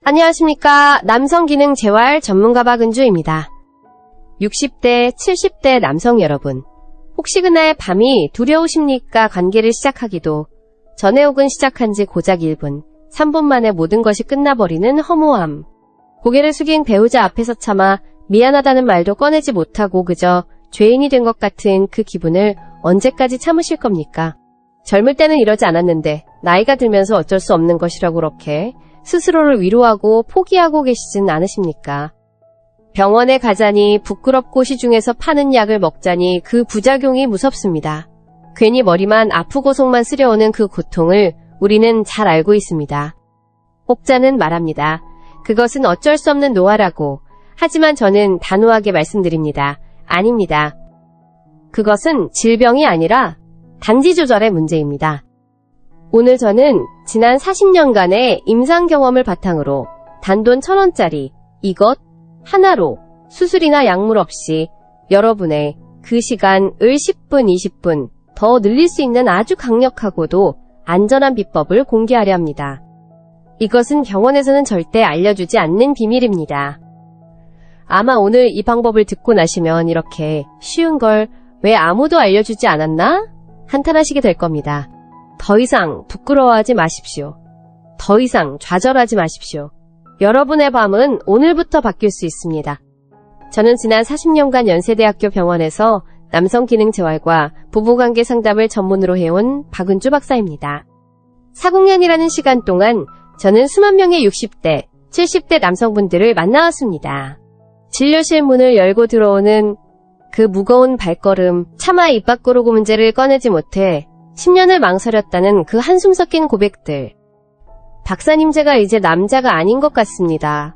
안녕하십니까. 남성기능재활 전문가 박은주입니다. 60대, 70대 남성 여러분, 혹시 그날 밤이 두려우십니까? 관계를 시작하기도 전에 혹은 시작한 지 고작 1분, 3분 만에 모든 것이 끝나버리는 허무함. 고개를 숙인 배우자 앞에서 차마 미안하다는 말도 꺼내지 못하고 그저 죄인이 된 것 같은 그 기분을 언제까지 참으실 겁니까? 젊을 때는 이러지 않았는데 나이가 들면서 어쩔 수 없는 것이라고 그렇게 스스로를 위로하고 포기하고 계시진 않으십니까? 병원에 가자니 부끄럽고 시중에서 파는 약을 먹자니 그 부작용이 무섭습니다. 괜히 머리만 아프고 속만 쓰려오는 그 고통을 우리는 잘 알고 있습니다. 혹자는 말합니다. 그것은 어쩔 수 없는 노화라고. 하지만 저는 단호하게 말씀드립니다. 아닙니다. 그것은 질병이 아니라 단지 조절의 문제입니다. 오늘 저는 지난 40년간의 임상 경험을 바탕으로 단돈 1,000원짜리 이것 하나로 수술이나 약물 없이 여러분의 그 시간을 10분, 20분 더 늘릴 수 있는 아주 강력하고도 안전한 비법을 공개하려 합니다. 이것은 병원에서는 절대 알려주지 않는 비밀입니다. 아마 오늘 이 방법을 듣고 나시면 이렇게 쉬운 걸 왜 아무도 알려주지 않았나? 한탄하시게 될 겁니다. 더 이상 부끄러워하지 마십시오. 더 이상 좌절하지 마십시오. 여러분의 밤은 오늘부터 바뀔 수 있습니다. 저는 지난 40년간 연세대학교 병원에서 남성기능재활과 부부관계 상담을 전문으로 해온 박은주 박사입니다. 40년이라는 시간 동안 저는 수만 명의 60대, 70대 남성분들을 만나왔습니다. 진료실 문을 열고 들어오는 그 무거운 발걸음, 차마 입 밖으로 그 문제를 꺼내지 못해 10년을 망설였다는 그 한숨 섞인 고백들. 박사님, 제가 이제 남자가 아닌 것 같습니다.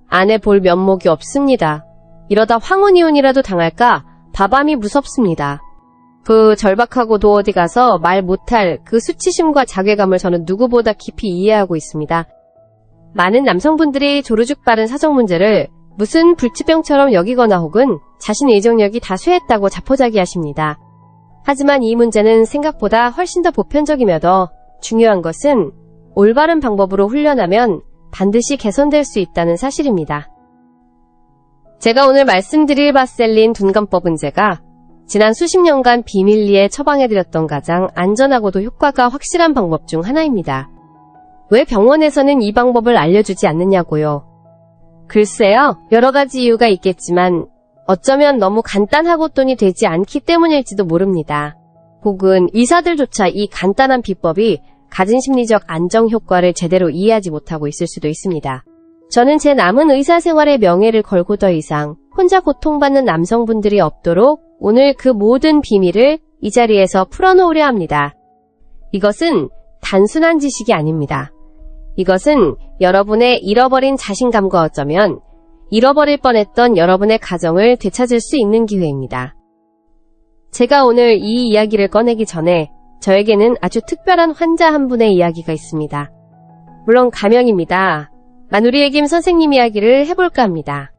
아내 볼 면목이 없습니다. 이러다 황혼이혼이라도 당할까 바밤이 무섭습니다. 그 절박하고도 어디 가서 말 못할 그 수치심과 자괴감을 저는 누구보다 깊이 이해하고 있습니다. 많은 남성분들이 조르죽 빠른 사정 문제를 무슨 불치병처럼 여기거나 혹은 자신의 이정력이 다 쇠했다고 자포자기하십니다. 하지만 이 문제는 생각보다 훨씬 더 보편적이며 중요한 것은 올바른 방법으로 훈련하면 반드시 개선될 수 있다는 사실입니다. 제가 오늘 말씀드릴 바셀린 둔감법은 제가 지난 수십 년간 비밀리에 처방해드렸던 가장 안전하고도 효과가 확실한 방법 중 하나입니다. 왜 병원에서는 이 방법을 알려주지 않느냐고요? 글쎄요, 여러 가지 이유가 있겠지만 어쩌면 너무 간단하고 돈이 되지 않기 때문일지도 모릅니다. 혹은 의사들조차 이 간단한 비법이 가진 심리적 안정 효과를 제대로 이해하지 못하고 있을 수도 있습니다. 저는 제 남은 의사 생활의 명예를 걸고 더 이상 혼자 고통받는 남성분들이 없도록 오늘 그 모든 비밀을 이 자리에서 풀어놓으려 합니다. 이것은 단순한 지식이 아닙니다. 이것은 여러분의 잃어버린 자신감과 어쩌면 잃어버릴 뻔했던 여러분의 가정을 되찾을 수 있는 기회입니다. 제가 오늘 이 이야기를 꺼내기 전에 저에게는 아주 특별한 환자 한 분의 이야기가 있습니다. 물론 가명입니다. 마누리의 김 선생님 이야기를 해볼까 합니다.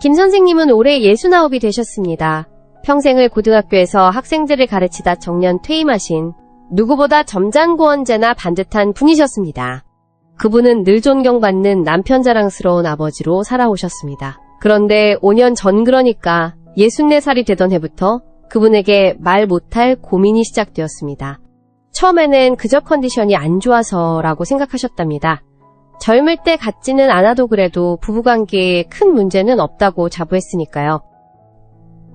김 선생님은 올해 69이 되셨습니다. 평생을 고등학교에서 학생들을 가르치다 정년 퇴임하신 누구보다 점장고원제나 반듯한 분이셨습니다. 그분은 늘 존경받는 남편 자랑스러운 아버지로 살아오셨습니다. 그런데 5년 전, 그러니까 64살이 되던 해부터 그분에게 말 못할 고민이 시작되었습니다. 처음에는 그저 컨디션이 안 좋아서라고 생각하셨답니다. 젊을 때 같지는 않아도 그래도 부부관계에 큰 문제는 없다고 자부했으니까요.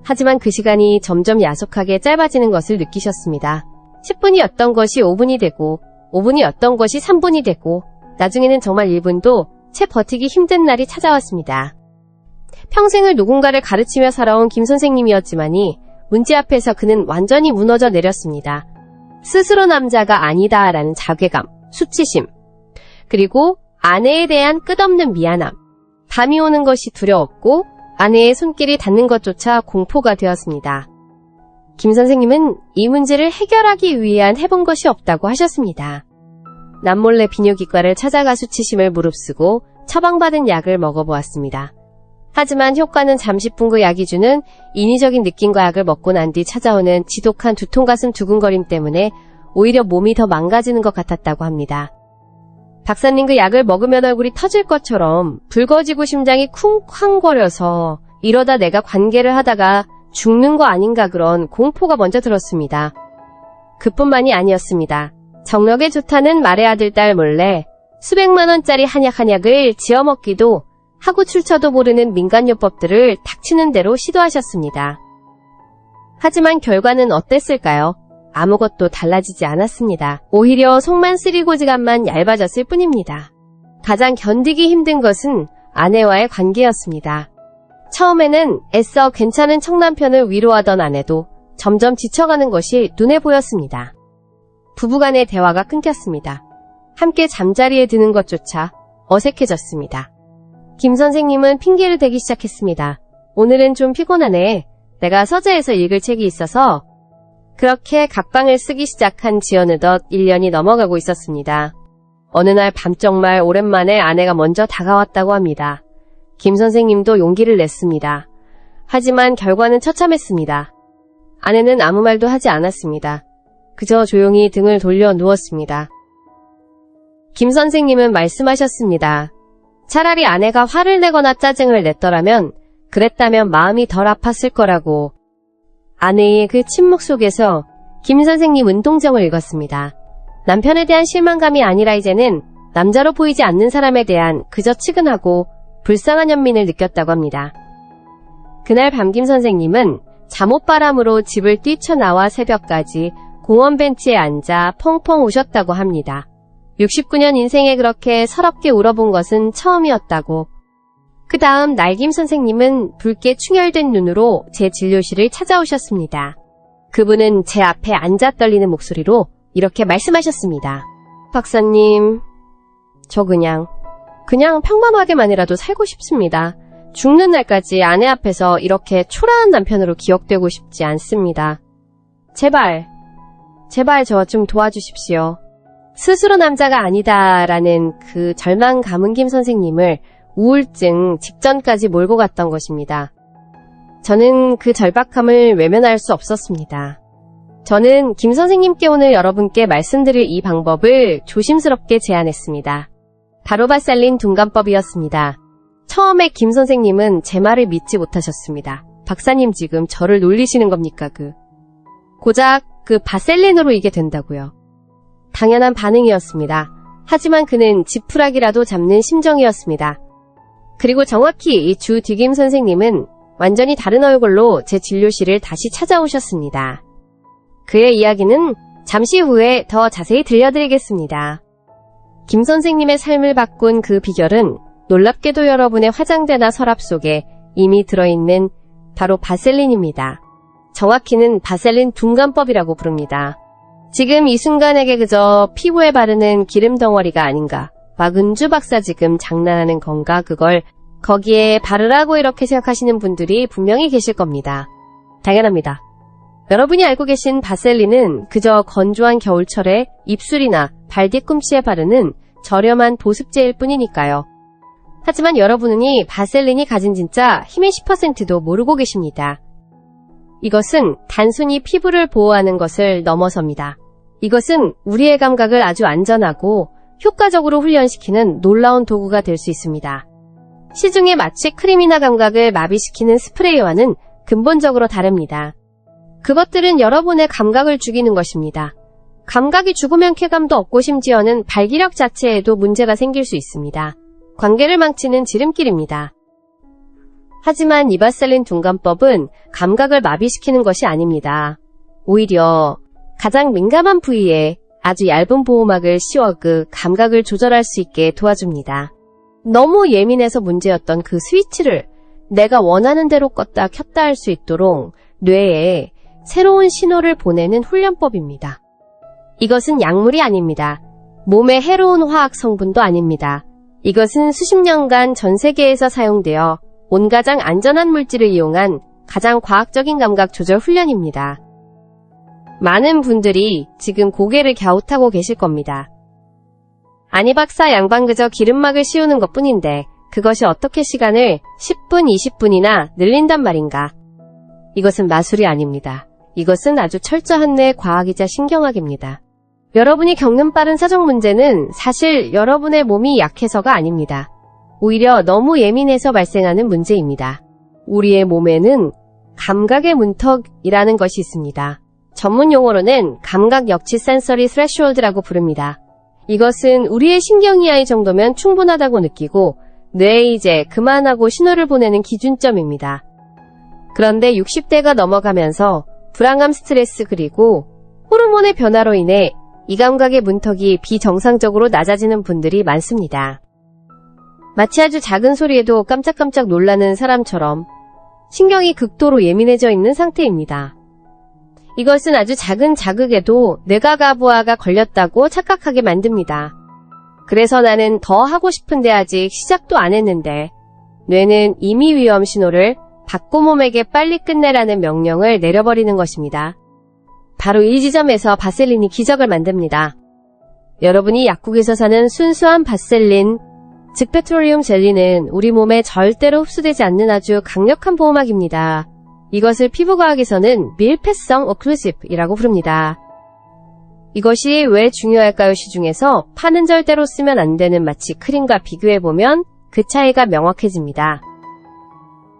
하지만 그 시간이 점점 야속하게 짧아지는 것을 느끼셨습니다. 10분이었던 것이 5분이 되고 5분이었던 것이 3분이 되고 나중에는 정말 1분도 채 버티기 힘든 날이 찾아왔습니다. 평생을 누군가를 가르치며 살아온 김 선생님이었지만이 문제 앞에서 그는 완전히 무너져 내렸습니다. 스스로 남자가 아니다라는 자괴감, 수치심, 그리고 아내에 대한 끝없는 미안함, 밤이 오는 것이 두려웠고 아내의 손길이 닿는 것조차 공포가 되었습니다. 김 선생님은 이 문제를 해결하기 위한 해본 것이 없다고 하셨습니다. 남몰래 비뇨기과를 찾아가 수치심을 무릅쓰고 처방받은 약을 먹어보았습니다. 하지만 효과는 잠시뿐 그 약이 주는 인위적인 느낌과 약을 먹고 난 뒤 찾아오는 지독한 두통가슴 두근거림 때문에 오히려 몸이 더 망가지는 것 같았다고 합니다. 박사님 그 약을 먹으면 얼굴이 터질 것처럼 붉어지고 심장이 쿵쾅거려서 이러다 내가 관계를 하다가 죽는 거 아닌가 그런 공포가 먼저 들었습니다. 그뿐만이 아니었습니다. 정력에 좋다는 말의 아들딸 몰래 수백만 원짜리 한약을 지어먹기도 하고 출처도 모르는 민간요법들을 닥치는 대로 시도하셨습니다. 하지만 결과는 어땠을까요? 아무것도 달라지지 않았습니다. 오히려 속만 쓰리고 지간만 얇아졌을 뿐입니다. 가장 견디기 힘든 것은 아내와의 관계였습니다. 처음에는 애써 괜찮은 청남편을 위로하던 아내도 점점 지쳐가는 것이 눈에 보였습니다. 부부간의 대화가 끊겼습니다. 함께 잠자리에 드는 것조차 어색해졌습니다. 김 선생님은 핑계를 대기 시작했습니다. 오늘은 좀 피곤하네. 내가 서재에서 읽을 책이 있어서. 그렇게 갑방을 쓰기 시작한 지 어느덧 1년이 넘어가고 있었습니다. 어느 날 밤 정말 오랜만에 아내가 먼저 다가왔다고 합니다. 김 선생님도 용기를 냈습니다. 하지만 결과는 처참했습니다. 아내는 아무 말도 하지 않았습니다. 그저 조용히 등을 돌려 누웠습니다. 김 선생님은 말씀하셨습니다. 차라리 아내가 화를 내거나 짜증을 냈더라면 그랬다면 마음이 덜 아팠을 거라고. 아내의 그 침묵 속에서 김 선생님은 동정을 읽었습니다. 남편에 대한 실망감이 아니라 이제는 남자로 보이지 않는 사람에 대한 그저 측은하고 불쌍한 연민을 느꼈다고 합니다. 그날 밤 김 선생님은 잠옷바람으로 집을 뛰쳐나와 새벽까지 공원 벤치에 앉아 펑펑 우셨다고 합니다. 69년 인생에 그렇게 서럽게 울어본 것은 처음이었다고. 그 다음 날 김 선생님은 붉게 충혈된 눈으로 제 진료실을 찾아오셨습니다. 그분은 제 앞에 앉아 떨리는 목소리로 이렇게 말씀하셨습니다. 박사님, 저 그냥 평범하게만이라도 살고 싶습니다. 죽는 날까지 아내 앞에서 이렇게 초라한 남편으로 기억되고 싶지 않습니다. 제발 저 좀 도와주십시오. 스스로 남자가 아니다라는 그 절망 가문 김 선생님을 우울증 직전까지 몰고 갔던 것입니다. 저는 그 절박함을 외면할 수 없었습니다. 저는 김 선생님께 오늘 여러분께 말씀드릴 이 방법을 조심스럽게 제안했습니다. 바로 바셀린 둔감법이었습니다. 처음에 김 선생님은 제 말을 믿지 못하셨습니다. 박사님 지금 저를 놀리시는 겁니까? 고작 그 바셀린으로 이게 된다고요. 당연한 반응이었습니다. 하지만 그는 지푸라기라도 잡는 심정이었습니다. 그리고 정확히 이 주 뒤김 선생님은 완전히 다른 얼굴로 제 진료실을 다시 찾아오셨습니다. 그의 이야기는 잠시 후에 더 자세히 들려드리겠습니다. 김 선생님의 삶을 바꾼 그 비결은 놀랍게도 여러분의 화장대나 서랍 속에 이미 들어있는 바로 바셀린입니다. 정확히는 바셀린 둔감법이라고 부릅니다. 지금 이 순간에게 그저 피부에 바르는 기름 덩어리가 아닌가. 박은주 박사 지금 장난하는 건가? 그걸 거기에 바르라고 이렇게 생각하시는 분들이 분명히 계실 겁니다. 당연합니다. 여러분이 알고 계신 바셀린은 그저 건조한 겨울철에 입술이나 발 뒤꿈치에 바르는 저렴한 보습제일 뿐이니까요. 하지만 여러분은 이 바셀린이 가진 진짜 힘의 10%도 모르고 계십니다. 이것은 단순히 피부를 보호하는 것을 넘어섭니다. 이것은 우리의 감각을 아주 안전하고 효과적으로 훈련시키는 놀라운 도구가 될 수 있습니다. 시중에 마취 크림이나 감각을 마비시키는 스프레이와는 근본적으로 다릅니다. 그것들은 여러분의 감각을 죽이는 것입니다. 감각이 죽으면 쾌감도 없고 심지어는 발기력 자체에도 문제가 생길 수 있습니다. 관계를 망치는 지름길입니다. 하지만 이 바셀린 둔감법은 감각을 마비시키는 것이 아닙니다. 오히려 가장 민감한 부위에 아주 얇은 보호막을 씌워 그 감각을 조절할 수 있게 도와줍니다. 너무 예민해서 문제였던 그 스위치를 내가 원하는 대로 껐다 켰다 할 수 있도록 뇌에 새로운 신호를 보내는 훈련법입니다. 이것은 약물이 아닙니다. 몸에 해로운 화학 성분도 아닙니다. 이것은 수십 년간 전 세계에서 사용되어 온 가장 안전한 물질을 이용한 가장 과학적인 감각 조절 훈련입니다. 많은 분들이 지금 고개를 갸웃하고 계실 겁니다. 아니 박사 양반 그저 기름막을 씌우는 것뿐인데 그것이 어떻게 시간을 10분, 20분이나 늘린단 말인가? 이것은 마술이 아닙니다. 이것은 아주 철저한 내 과학이자 신경학입니다. 여러분이 겪는 빠른 사정 문제는 사실 여러분의 몸이 약해서가 아닙니다. 오히려 너무 예민해서 발생하는 문제입니다. 우리의 몸에는 감각의 문턱이라는 것이 있습니다. 전문 용어로는 감각 역치 센서리 스레시홀드라고 부릅니다. 이것은 우리의 신경이하이 정도면 충분하다고 느끼고 뇌에 이제 그만하고 신호를 보내는 기준점입니다. 그런데 60대가 넘어가면서 불안감, 스트레스 그리고 호르몬의 변화로 인해 이 감각의 문턱이 비정상적으로 낮아지는 분들이 많습니다. 마치 아주 작은 소리에도 깜짝깜짝 놀라는 사람처럼 신경이 극도로 예민해져 있는 상태입니다. 이것은 아주 작은 자극에도 뇌가가부화가 걸렸다고 착각하게 만듭니다. 그래서 나는 더 하고 싶은데 아직 시작도 안 했는데 뇌는 이미 위험 신호를 받고 몸에게 빨리 끝내라는 명령을 내려버리는 것입니다. 바로 이 지점에서 바셀린이 기적을 만듭니다. 여러분이 약국에서 사는 순수한 바셀린, 즉 페트롤리움 젤리는 우리 몸에 절대로 흡수되지 않는 아주 강력한 보호막입니다. 이것을 피부과학에서는 밀폐성 오클루시브이라고 부릅니다. 이것이 왜 중요할까요? 시중에서 파는 절대로 쓰면 안 되는 마취 크림과 비교해보면 그 차이가 명확해집니다.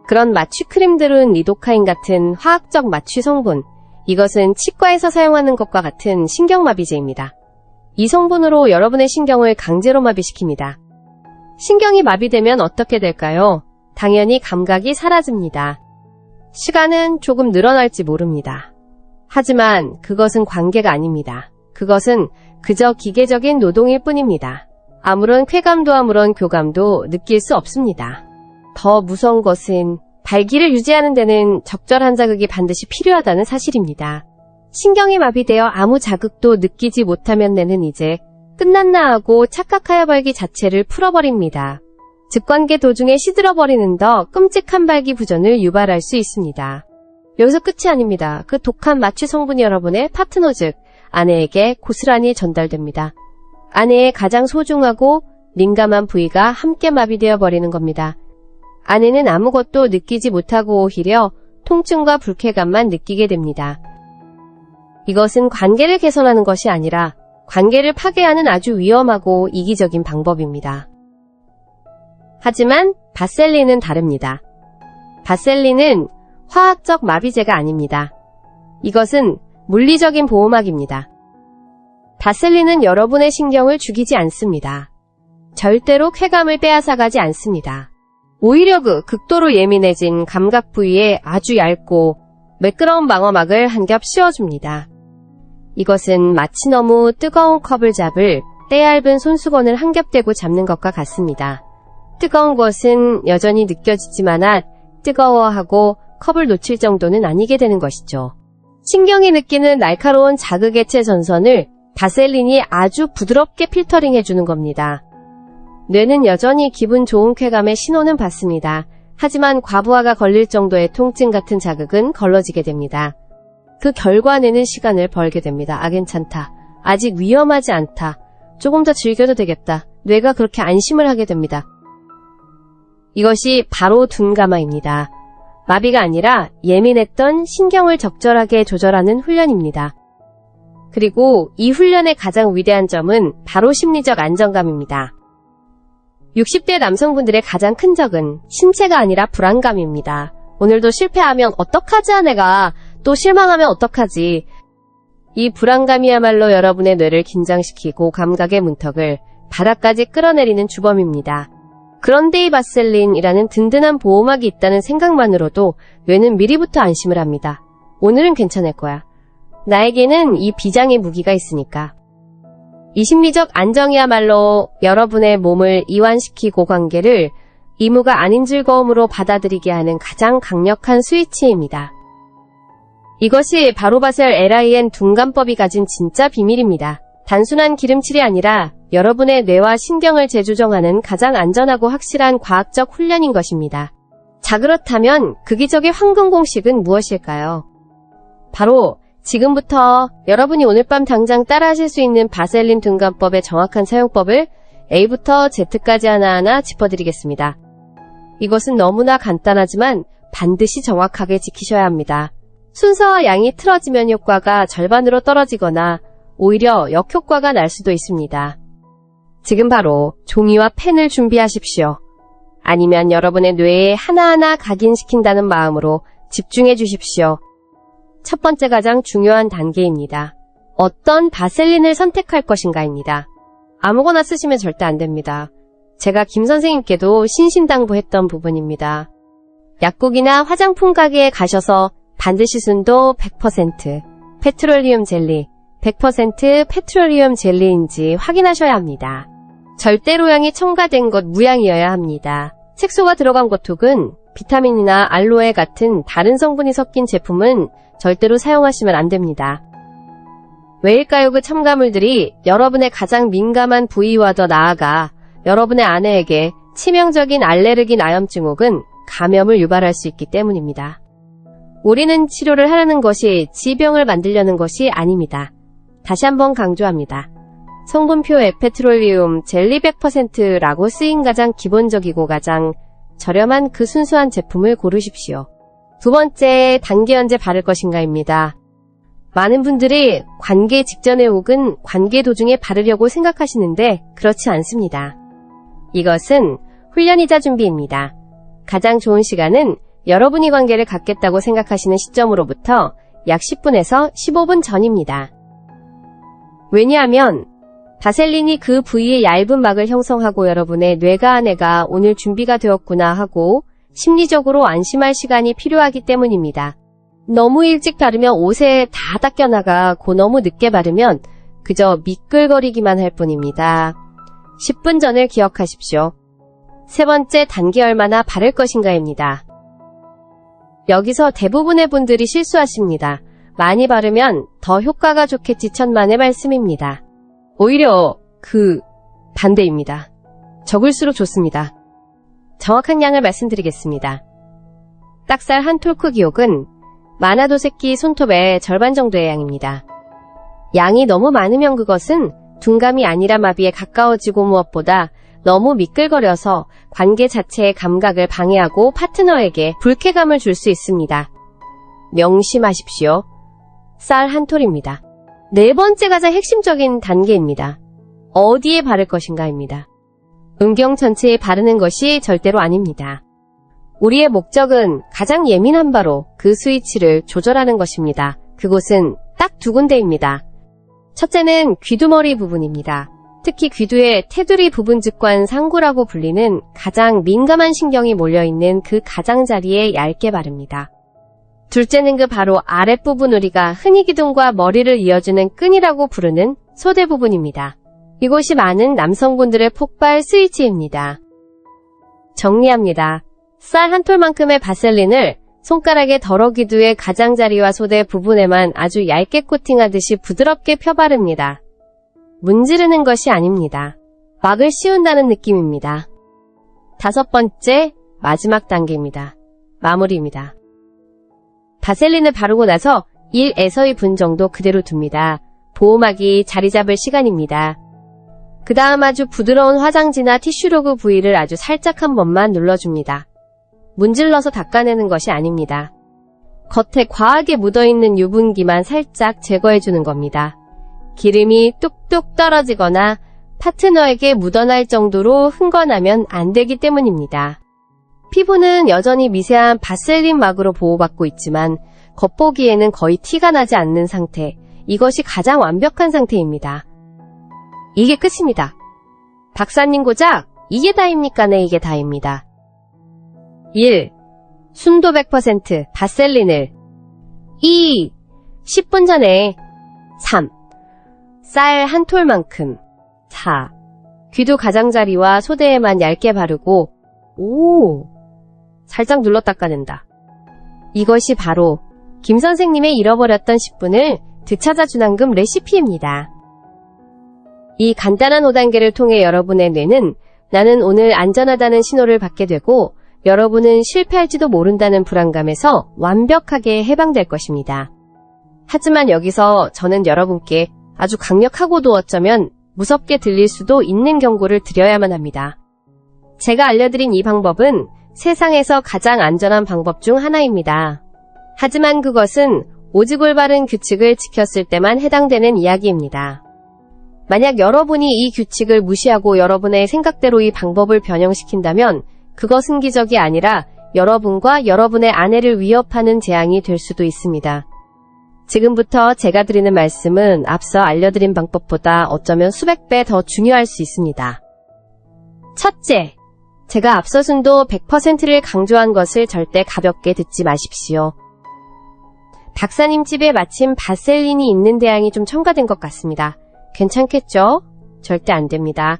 그런 마취 크림들은 리도카인 같은 화학적 마취 성분, 이것은 치과에서 사용하는 것과 같은 신경마비제입니다. 이 성분으로 여러분의 신경을 강제로 마비시킵니다. 신경이 마비되면 어떻게 될까요? 당연히 감각이 사라집니다. 시간은 조금 늘어날지 모릅니다. 하지만 그것은 관계가 아닙니다. 그것은 그저 기계적인 노동일 뿐입니다. 아무런 쾌감도 아무런 교감도 느낄 수 없습니다. 더 무서운 것은 발기를 유지하는 데는 적절한 자극이 반드시 필요하다는 사실입니다. 신경이 마비되어 아무 자극도 느끼지 못하면 뇌는 이제 끝났나 하고 착각하여 발기 자체를 풀어버립니다. 즉관계 도중에 시들어버리는 더 끔찍한 발기 부전을 유발할 수 있습니다. 여기서 끝이 아닙니다. 그 독한 마취 성분이 여러분의 파트너 즉 아내에게 고스란히 전달됩니다. 아내의 가장 소중하고 민감한 부위가 함께 마비되어 버리는 겁니다. 아내는 아무것도 느끼지 못하고 오히려 통증과 불쾌감만 느끼게 됩니다. 이것은 관계를 개선하는 것이 아니라 관계를 파괴하는 아주 위험하고 이기적인 방법입니다. 하지만 바셀린은 다릅니다. 바셀린은 화학적 마비제가 아닙니다. 이것은 물리적인 보호막입니다. 바셀린은 여러분의 신경을 죽이지 않습니다. 절대로 쾌감을 빼앗아가지 않습니다. 오히려 그 극도로 예민해진 감각 부위에 아주 얇고 매끄러운 방어막을 한 겹 씌워줍니다. 이것은 마치 너무 뜨거운 컵을 잡을 때얇은 손수건을 한 겹 대고 잡는 것과 같습니다. 뜨거운 것은 여전히 느껴지지만 뜨거워하고 컵을 놓칠 정도는 아니게 되는 것이죠. 신경이 느끼는 날카로운 자극액체 전선을 바셀린이 아주 부드럽게 필터링해주는 겁니다. 뇌는 여전히 기분 좋은 쾌감의 신호는 받습니다. 하지만 과부하가 걸릴 정도의 통증 같은 자극은 걸러지게 됩니다. 그 결과 뇌는 시간을 벌게 됩니다. 괜찮다. 아직 위험하지 않다. 조금 더 즐겨도 되겠다. 뇌가 그렇게 안심을 하게 됩니다. 이것이 바로 둔가마입니다. 마비가 아니라 예민했던 신경을 적절하게 조절하는 훈련입니다. 그리고 이 훈련의 가장 위대한 점은 바로 심리적 안정감입니다. 60대 남성분들의 가장 큰 적은 신체가 아니라 불안감입니다. 오늘도 실패하면 어떡하지 내가 또 실망하면 어떡하지. 이 불안감이야말로 여러분의 뇌를 긴장시키고 감각의 문턱을 바닥까지 끌어내리는 주범입니다. 그런데 이 바셀린이라는 든든한 보호막이 있다는 생각만으로도 뇌는 미리부터 안심을 합니다. 오늘은 괜찮을 거야. 나에게는 이 비장의 무기가 있으니까. 이 심리적 안정이야말로 여러분의 몸을 이완시키고 관계를 의무가 아닌 즐거움으로 받아들이게 하는 가장 강력한 스위치입니다. 이것이 바로 바셀 LIN 둔감법이 가진 진짜 비밀입니다. 단순한 기름칠이 아니라 여러분의 뇌와 신경을 재조정하는 가장 안전하고 확실한 과학적 훈련인 것입니다. 자, 그렇다면 그 기적의 황금 공식은 무엇일까요? 바로 지금부터 여러분이 오늘 밤 당장 따라하실 수 있는 바셀린 둔감법의 정확한 사용법을 A부터 Z까지 하나하나 짚어드리겠습니다. 이것은 너무나 간단하지만 반드시 정확하게 지키셔야 합니다. 순서와 양이 틀어지면 효과가 절반으로 떨어지거나 오히려 역효과가 날 수도 있습니다. 지금 바로 종이와 펜을 준비하십시오. 아니면 여러분의 뇌에 하나하나 각인시킨다는 마음으로 집중해 주십시오. 첫 번째 가장 중요한 단계입니다. 어떤 바셀린을 선택할 것인가입니다. 아무거나 쓰시면 절대 안 됩니다. 제가 김 선생님께도 신신당부했던 부분입니다. 약국이나 화장품 가게에 가셔서 반드시 순도 100% 페트롤리움 젤리, 100% 페트롤리움 젤리인지 확인하셔야 합니다. 절대로양이 첨가된 것 무향이어야 합니다. 색소가 들어간 것 혹은 비타민이나 알로에 같은 다른 성분이 섞인 제품은 절대로 사용하시면 안 됩니다. 왜일까요? 그 첨가물들이 여러분의 가장 민감한 부위와 더 나아가 여러분의 아내에게 치명적인 알레르기 나염증 혹은 감염을 유발할 수 있기 때문입니다. 우리는 치료를 하려는 것이 질병을 만들려는 것이 아닙니다. 다시 한번 강조합니다. 성분표에 페트롤리움 젤리 100%라고 쓰인 가장 기본적이고 가장 저렴한 그 순수한 제품을 고르십시오. 두 번째, 단계 언제 바를 것인가입니다. 많은 분들이 관계 직전에 혹은 관계 도중에 바르려고 생각하시는데 그렇지 않습니다. 이것은 훈련이자 준비입니다. 가장 좋은 시간은 여러분이 관계를 갖겠다고 생각하시는 시점으로부터 약 10분에서 15분 전입니다. 왜냐하면 바셀린이 그 부위에 얇은 막을 형성하고 여러분의 뇌가 아내가 오늘 준비가 되었구나 하고 심리적으로 안심할 시간이 필요하기 때문입니다. 너무 일찍 바르면 옷에 다 닦여나가고 너무 늦게 바르면 그저 미끌거리기만 할 뿐입니다. 10분 전을 기억하십시오. 세 번째, 단계 얼마나 바를 것인가입니다. 여기서 대부분의 분들이 실수하십니다. 많이 바르면 더 효과가 좋겠지 천만의 말씀입니다. 오히려 그 반대입니다. 적을수록 좋습니다. 정확한 양을 말씀드리겠습니다. 딱살 한 톨 크기 혹은 많아도 새끼 손톱의 절반 정도의 양입니다. 양이 너무 많으면 그것은 둔감이 아니라 마비에 가까워지고 무엇보다 너무 미끌거려서 관계 자체의 감각을 방해하고 파트너에게 불쾌감을 줄 수 있습니다. 명심하십시오. 쌀 한 톨입니다. 네 번째 가장 핵심적인 단계입니다. 어디에 바를 것인가입니다. 음경 전체에 바르는 것이 절대로 아닙니다. 우리의 목적은 가장 예민한 바로 그 스위치를 조절하는 것입니다. 그곳은 딱 두 군데입니다. 첫째는 귀두머리 부분입니다. 특히 귀두의 테두리 부분 즉관 상구라고 불리는 가장 민감한 신경이 몰려있는 그 가장자리에 얇게 바릅니다. 둘째는 그 바로 아랫부분 우리가 흔히 기둥과 머리를 이어주는 끈이라고 부르는 소대 부분입니다. 이곳이 많은 남성분들의 폭발 스위치입니다. 정리합니다. 쌀 한 톨만큼의 바셀린을 손가락의 더러귀두의 가장자리와 소대 부분에만 아주 얇게 코팅하듯이 부드럽게 펴바릅니다. 문지르는 것이 아닙니다. 막을 씌운다는 느낌입니다. 다섯 번째, 마지막 단계입니다. 마무리입니다. 바셀린을 바르고 나서 1에서 2분 정도 그대로 둡니다. 보호막이 자리 잡을 시간입니다. 그 다음 아주 부드러운 화장지나 티슈로그 부위를 아주 살짝 한 번만 눌러줍니다. 문질러서 닦아내는 것이 아닙니다. 겉에 과하게 묻어있는 유분기만 살짝 제거해주는 겁니다. 기름이 뚝뚝 떨어지거나 파트너에게 묻어날 정도로 흥건하면 안 되기 때문입니다. 피부는 여전히 미세한 바셀린 막으로 보호받고 있지만 겉보기에는 거의 티가 나지 않는 상태, 이것이 가장 완벽한 상태입니다. 이게 끝입니다. 박사님 고작 이게 다입니까? 네, 이게 다입니다. 1. 순도 100% 바셀린을 2. 10분 전에 3. 쌀 한 톨만큼 4. 귀두 가장자리와 소대에만 얇게 바르고 5. 살짝 눌러 닦아낸다. 이것이 바로 김 선생님의 잃어버렸던 10분을 되찾아주는 레시피입니다. 이 간단한 5단계를 통해 여러분의 뇌는 나는 오늘 안전하다는 신호를 받게 되고 여러분은 실패할지도 모른다는 불안감에서 완벽하게 해방될 것입니다. 하지만 여기서 저는 여러분께 아주 강력하고도 어쩌면 무섭게 들릴 수도 있는 경고를 드려야만 합니다. 제가 알려드린 이 방법은 세상에서 가장 안전한 방법 중 하나입니다. 하지만 그것은 오직 올바른 규칙을 지켰을 때만 해당되는 이야기입니다. 만약 여러분이 이 규칙을 무시하고 여러분의 생각대로 이 방법을 변형시킨다면 그것은 기적이 아니라 여러분과 여러분의 아내를 위협하는 재앙이 될 수도 있습니다. 지금부터 제가 드리는 말씀은 앞서 알려드린 방법보다 어쩌면 수백 배 더 중요할 수 있습니다. 첫째, 제가 앞서 순도 100%를 강조한 것을 절대 가볍게 듣지 마십시오. 박사님 집에 마침 바셀린이 있는데 양이 좀 첨가된 것 같습니다. 괜찮겠죠? 절대 안 됩니다.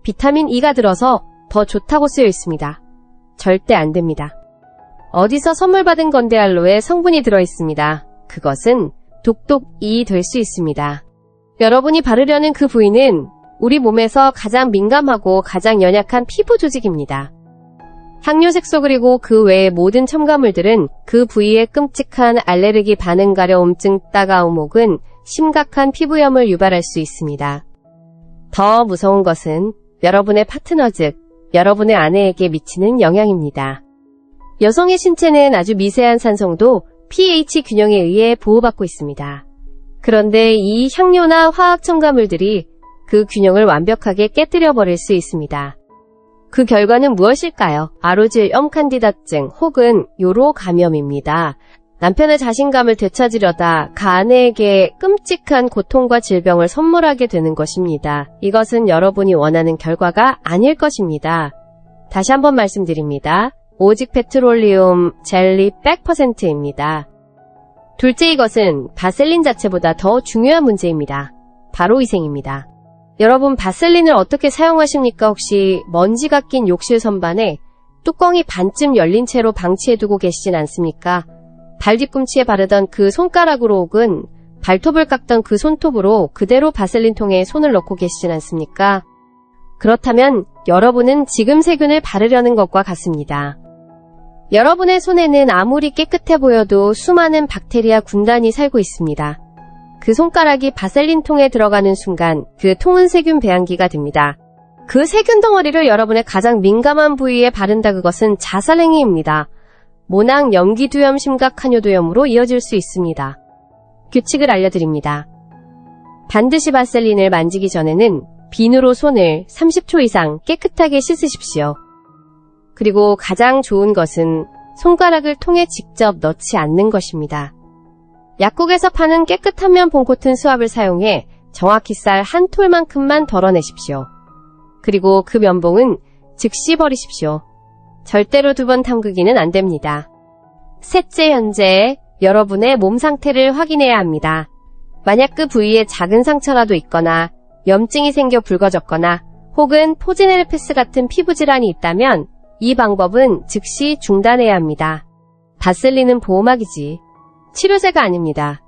비타민 E가 들어서 더 좋다고 쓰여 있습니다. 절대 안 됩니다. 어디서 선물 받은 건데알로에 성분이 들어 있습니다. 그것은 독독이 될 수 있습니다. 여러분이 바르려는 그 부위는 우리 몸에서 가장 민감하고 가장 연약한 피부 조직입니다. 항뇨색소 그리고 그 외의 모든 첨가물들은 그 부위에 끔찍한 알레르기 반응 가려움증 따가움 혹은 심각한 피부염을 유발할 수 있습니다. 더 무서운 것은 여러분의 파트너 즉 여러분의 아내에게 미치는 영향입니다. 여성의 신체는 아주 미세한 산성도 pH 균형에 의해 보호받고 있습니다. 그런데 이 향료나 화학 첨가물들이 그 균형을 완벽하게 깨뜨려 버릴 수 있습니다. 그 결과는 무엇일까요? 아로질염 칸디다증 혹은 요로 감염입니다. 남편의 자신감을 되찾으려다 아내에게 끔찍한 고통과 질병을 선물하게 되는 것입니다. 이것은 여러분이 원하는 결과가 아닐 것입니다. 다시 한번 말씀드립니다. 오직 페트롤리움 젤리 100%입니다. 둘째, 이것은 바셀린 자체보다 더 중요한 문제입니다. 바로 위생입니다. 여러분, 바셀린을 어떻게 사용하십니까? 혹시 먼지가 낀 욕실 선반에 뚜껑이 반쯤 열린 채로 방치해두고 계시진 않습니까? 발 뒤꿈치에 바르던 그 손가락으로 혹은 발톱을 깎던 그 손톱으로 그대로 바셀린 통에 손을 넣고 계시진 않습니까? 그렇다면 여러분은 지금 세균을 바르려는 것과 같습니다. 여러분의 손에는 아무리 깨끗해 보여도 수많은 박테리아 군단이 살고 있습니다. 그 손가락이 바셀린 통에 들어가는 순간 그 통은 세균 배양기가 됩니다. 그 세균 덩어리를 여러분의 가장 민감한 부위에 바른다. 그것은 자살행위입니다. 모낭 염기두염 심각 항뇨도염으로 이어질 수 있습니다. 규칙을 알려드립니다. 반드시 바셀린을 만지기 전에는 비누로 손을 30초 이상 깨끗하게 씻으십시오. 그리고 가장 좋은 것은 손가락을 통에 직접 넣지 않는 것입니다. 약국에서 파는 깨끗한 면 봄코튼 수압을 사용해 정확히 쌀 한 톨만큼만 덜어내십시오. 그리고 그 면봉은 즉시 버리십시오. 절대로 두 번 담그기는 안 됩니다. 셋째, 현재 여러분의 몸 상태를 확인해야 합니다. 만약 그 부위에 작은 상처라도 있거나 염증이 생겨 붉어졌거나 혹은 포진헤르페스 같은 피부 질환이 있다면 이 방법은 즉시 중단해야 합니다. 바셀린은 보호막이지 치료제가 아닙니다.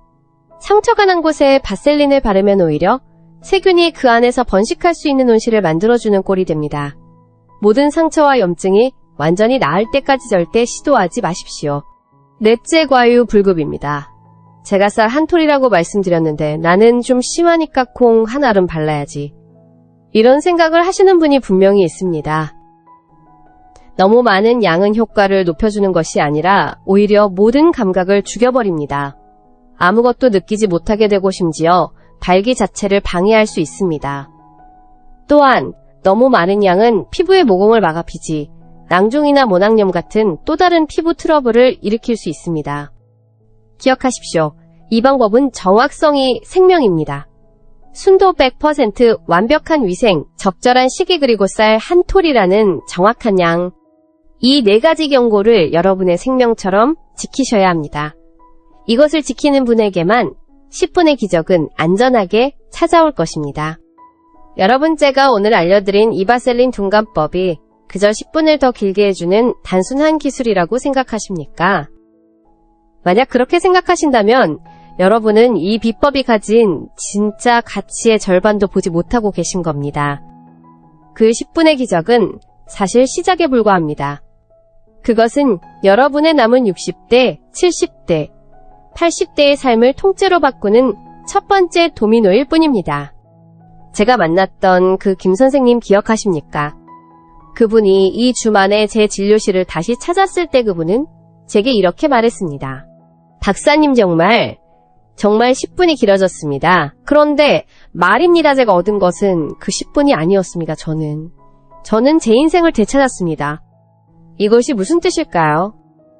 상처가 난 곳에 바셀린을 바르면 오히려 세균이 그 안에서 번식할 수 있는 온실을 만들어주는 꼴이 됩니다. 모든 상처와 염증이 완전히 나을 때까지 절대 시도하지 마십시오. 넷째, 과유불급입니다. 제가 쌀 한 톨이라고 말씀드렸는데 나는 좀 심하니까 콩 한 알은 발라야지. 이런 생각을 하시는 분이 분명히 있습니다. 너무 많은 양은 효과를 높여주는 것이 아니라 오히려 모든 감각을 죽여버립니다. 아무것도 느끼지 못하게 되고 심지어 발기 자체를 방해할 수 있습니다. 또한 너무 많은 양은 피부의 모공을 막아피지 낭종이나 모낭염 같은 또 다른 피부 트러블을 일으킬 수 있습니다. 기억하십시오. 이 방법은 정확성이 생명입니다. 순도 100%, 완벽한 위생, 적절한 시기 그리고 쌀 한 톨이라는 정확한 양. 이 네 가지 경고를 여러분의 생명처럼 지키셔야 합니다. 이것을 지키는 분에게만 10분의 기적은 안전하게 찾아올 것입니다. 여러분, 제가 오늘 알려드린 이 바셀린 둔감법이 그저 10분을 더 길게 해주는 단순한 기술이라고 생각하십니까? 만약 그렇게 생각하신다면 여러분은 이 비법이 가진 진짜 가치의 절반도 보지 못하고 계신 겁니다. 그 10분의 기적은 사실 시작에 불과합니다. 그것은 여러분의 남은 60대, 70대, 80대의 삶을 통째로 바꾸는 첫 번째 도미노일 뿐입니다. 제가 만났던 그 김 선생님 기억하십니까? 그분이 이 주만에 제 진료실을 다시 찾았을 때 그분은 제게 이렇게 말했습니다. 박사님 정말 10분이 길어졌습니다. 그런데 말입니다. 제가 얻은 것은 그 10분이 아니었습니다. 저는 제 인생을 되찾았습니다. 이것이 무슨 뜻일까요?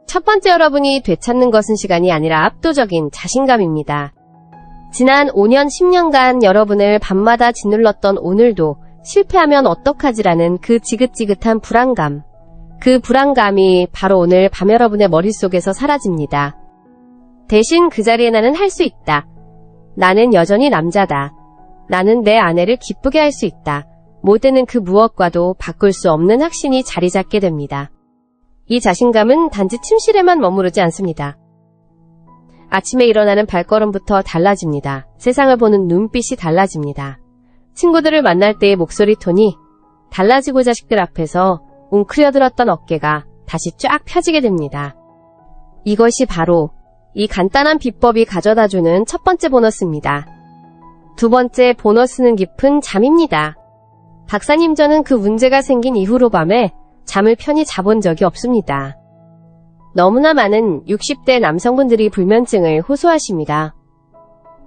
첫 번째, 여러분이 되찾는 것은 시간이 아니라 압도적인 자신감입니다. 지난 5년, 10년간 여러분을 밤마다 짓눌렀던 오늘도 실패하면 어떡하지라는 그 지긋지긋한 불안감. 그 불안감이 바로 오늘 밤 여러분의 머릿속에서 사라집니다. 대신 그 자리에 나는 할 수 있다. 나는 여전히 남자다. 나는 내 아내를 기쁘게 할 수 있다. 모두는 그 무엇과도 바꿀 수 없는 확신이 자리 잡게 됩니다. 이 자신감은 단지 침실에만 머무르지 않습니다. 아침에 일어나는 발걸음부터 달라집니다. 세상을 보는 눈빛이 달라집니다. 친구들을 만날 때의 목소리 톤이 달라지고 자식들 앞에서 웅크려들었던 어깨가 다시 쫙 펴지게 됩니다. 이것이 바로 이 간단한 비법이 가져다주는 첫 번째 보너스입니다. 두 번째 보너스는 깊은 잠입니다. 박사님, 저는 그 문제가 생긴 이후로 밤에 잠을 편히 자본 적이 없습니다. 너무나 많은 60대 남성분들이 불면증을 호소하십니다.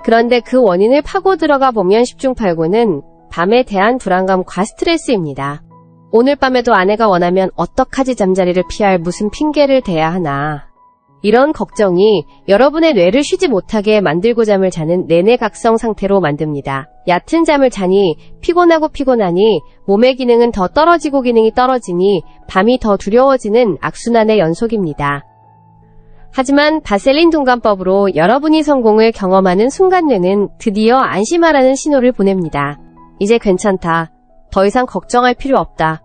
그런데 그 원인을 파고 들어가 보면 10중 8구는 밤에 대한 불안감과 스트레스입니다. 오늘 밤에도 아내가 원하면 어떡하지, 잠자리를 피할 무슨 핑계를 대야 하나. 이런 걱정이 여러분의 뇌를 쉬지 못하게 만들고 잠을 자는 내내각성 상태로 만듭니다. 얕은 잠을 자니 피곤하니 몸의 기능은 더 떨어지고 기능이 떨어지니 밤이 더 두려워지는 악순환의 연속입니다. 하지만 바셀린 둔감법으로 여러분이 성공을 경험하는 순간 뇌는 드디어 안심하라는 신호를 보냅니다. 이제 괜찮다. 더 이상 걱정할 필요 없다.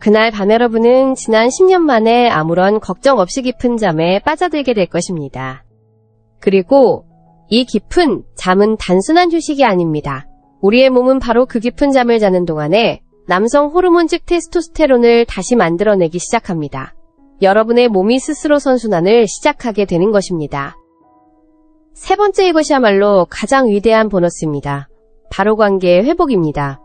그날 밤 여러분은 지난 10년 만에 아무런 걱정 없이 깊은 잠에 빠져들게 될 것입니다. 그리고 이 깊은 잠은 단순한 휴식이 아닙니다. 우리의 몸은 바로 그 깊은 잠을 자는 동안에 남성 호르몬 즉 테스토스테론을 다시 만들어내기 시작합니다. 여러분의 몸이 스스로 선순환을 시작하게 되는 것입니다. 세 번째, 이것이야말로 가장 위대한 보너스입니다. 바로 관계의 회복입니다.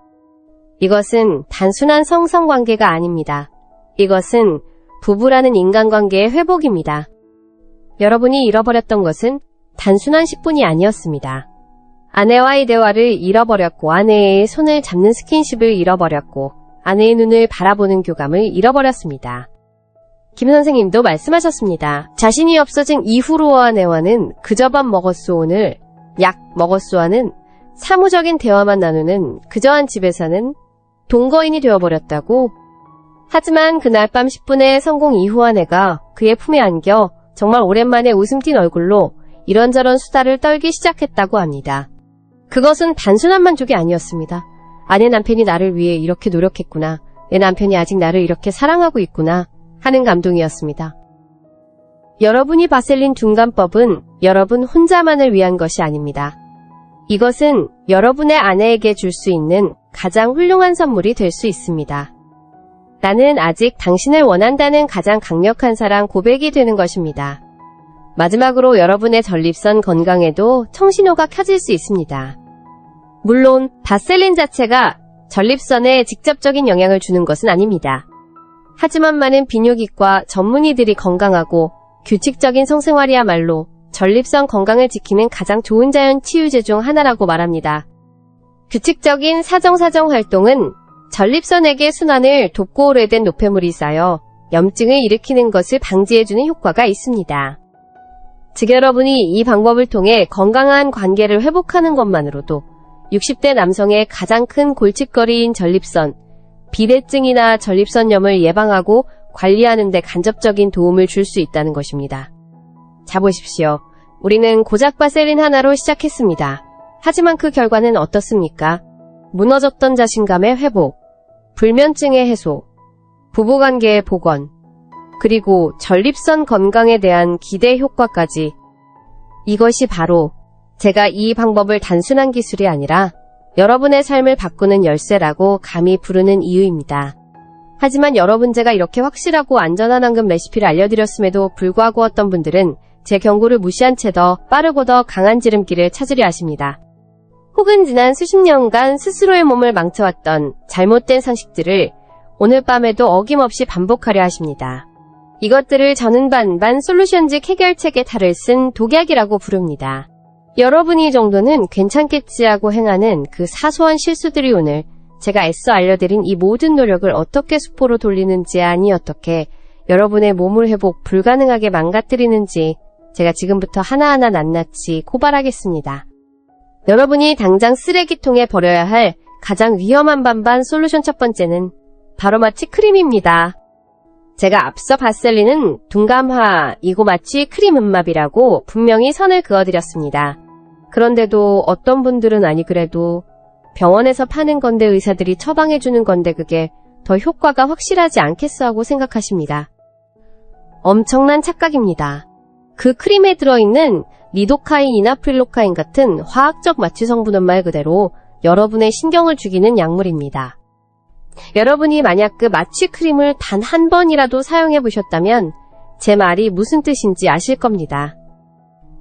이것은 단순한 성관계가 아닙니다. 이것은 부부라는 인간관계의 회복입니다. 여러분이 잃어버렸던 것은 단순한 10분이 아니었습니다. 아내와의 대화를 잃어버렸고, 아내의 손을 잡는 스킨십을 잃어버렸고, 아내의 눈을 바라보는 교감을 잃어버렸습니다. 김 선생님도 말씀하셨습니다. 자신이 없어진 이후로와 내와는 그저 밥 먹었소 오늘, 약 먹었소와는 사무적인 대화만 나누는 그저한 집에 사는 동거인이 되어버렸다고. 하지만 그날 밤 10분의 성공 이후 아내가 그의 품에 안겨 정말 오랜만에 웃음 띤 얼굴로 이런저런 수다를 떨기 시작했다고 합니다. 그것은 단순한 만족이 아니었습니다. 아내 남편이 나를 위해 이렇게 노력했구나. 내 남편이 아직 나를 이렇게 사랑하고 있구나 하는 감동이었습니다. 여러분이 바셀린 둔감법은 여러분 혼자만을 위한 것이 아닙니다. 이것은 여러분의 아내에게 줄 수 있는 가장 훌륭한 선물이 될 수 있습니다. 나는 아직 당신을 원한다는 가장 강력한 사랑 고백이 되는 것입니다. 마지막으로 여러분의 전립선 건강에도 청신호가 켜질 수 있습니다. 물론 바셀린 자체가 전립선에 직접적인 영향을 주는 것은 아닙니다. 하지만 많은 비뇨기과 전문의들이 건강하고 규칙적인 성생활이야말로 전립선 건강을 지키는 가장 좋은 자연 치유제 중 하나라고 말합니다. 규칙적인 사정 활동은 전립선에게 순환을 돕고 오래된 노폐물이 쌓여 염증을 일으키는 것을 방지해주는 효과가 있습니다. 즉 여러분이 이 방법을 통해 건강한 관계를 회복하는 것만으로도 60대 남성의 가장 큰 골칫거리인 전립선, 비대증이나 전립선염을 예방하고 관리하는 데 간접적인 도움을 줄 수 있다는 것입니다. 자 보십시오. 우리는 고작 바셀린 하나로 시작했습니다. 하지만 그 결과는 어떻습니까? 무너졌던 자신감의 회복, 불면증의 해소, 부부관계의 복원, 그리고 전립선 건강에 대한 기대 효과까지. 이것이 바로 제가 이 방법을 단순한 기술이 아니라 여러분의 삶을 바꾸는 열쇠라고 감히 부르는 이유입니다. 하지만 여러분, 제가 이렇게 확실하고 안전한 황금 레시피를 알려드렸음에도 불구하고 어떤 분들은 제 경고를 무시한 채 더 빠르고 더 강한 지름길을 찾으려 하십니다. 혹은 지난 수십 년간 스스로의 몸을 망쳐왔던 잘못된 상식들을 오늘 밤에도 어김없이 반복하려 하십니다. 이것들을 저는 반반 솔루션즈 해결책의 탈을 쓴 독약이라고 부릅니다. 여러분이 이 정도는 괜찮겠지 하고 행하는 그 사소한 실수들이 오늘 제가 애써 알려드린 이 모든 노력을 어떻게 수포로 돌리는지, 아니 어떻게 여러분의 몸을 회복 불가능하게 망가뜨리는지 제가 지금부터 하나하나 낱낱이 고발하겠습니다. 여러분이 당장 쓰레기통에 버려야 할 가장 위험한 반반 솔루션 첫 번째는 바로 마취 크림입니다. 제가 앞서 바셀린은 둔감하이고 마취 크림 음압이라고 분명히 선을 그어드렸습니다. 그런데도 어떤 분들은 아니 그래도 병원에서 파는 건데 의사들이 처방해주는 건데 그게 더 효과가 확실하지 않겠어 하고 생각하십니다. 엄청난 착각입니다. 그 크림에 들어있는 리도카인이나 프릴로카인 같은 화학적 마취 성분은 말 그대로 여러분의 신경을 죽이는 약물입니다. 여러분이 만약 그 마취 크림을 단 한 번이라도 사용해 보셨다면 제 말이 무슨 뜻인지 아실 겁니다.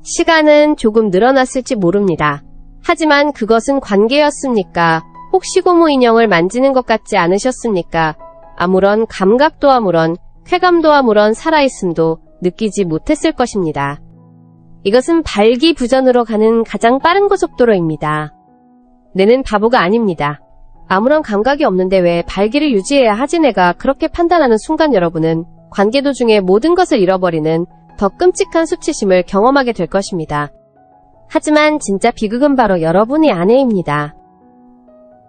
시간은 조금 늘어났을지 모릅니다. 하지만 그것은 관계였습니까? 혹시 고무 인형을 만지는 것 같지 않으셨습니까? 아무런 감각도 아무런 쾌감도 아무런 살아있음도 느끼지 못했을 것입니다. 이것은 발기부전으로 가는 가장 빠른 고속도로입니다. 뇌는 바보가 아닙니다. 아무런 감각이 없는데 왜 발기를 유지해야 하지 내가 그렇게 판단하는 순간 여러분은 관계 도중에 모든 것을 잃어버리는 더 끔찍한 수치심을 경험하게 될 것입니다. 하지만 진짜 비극은 바로 여러분의 아내입니다.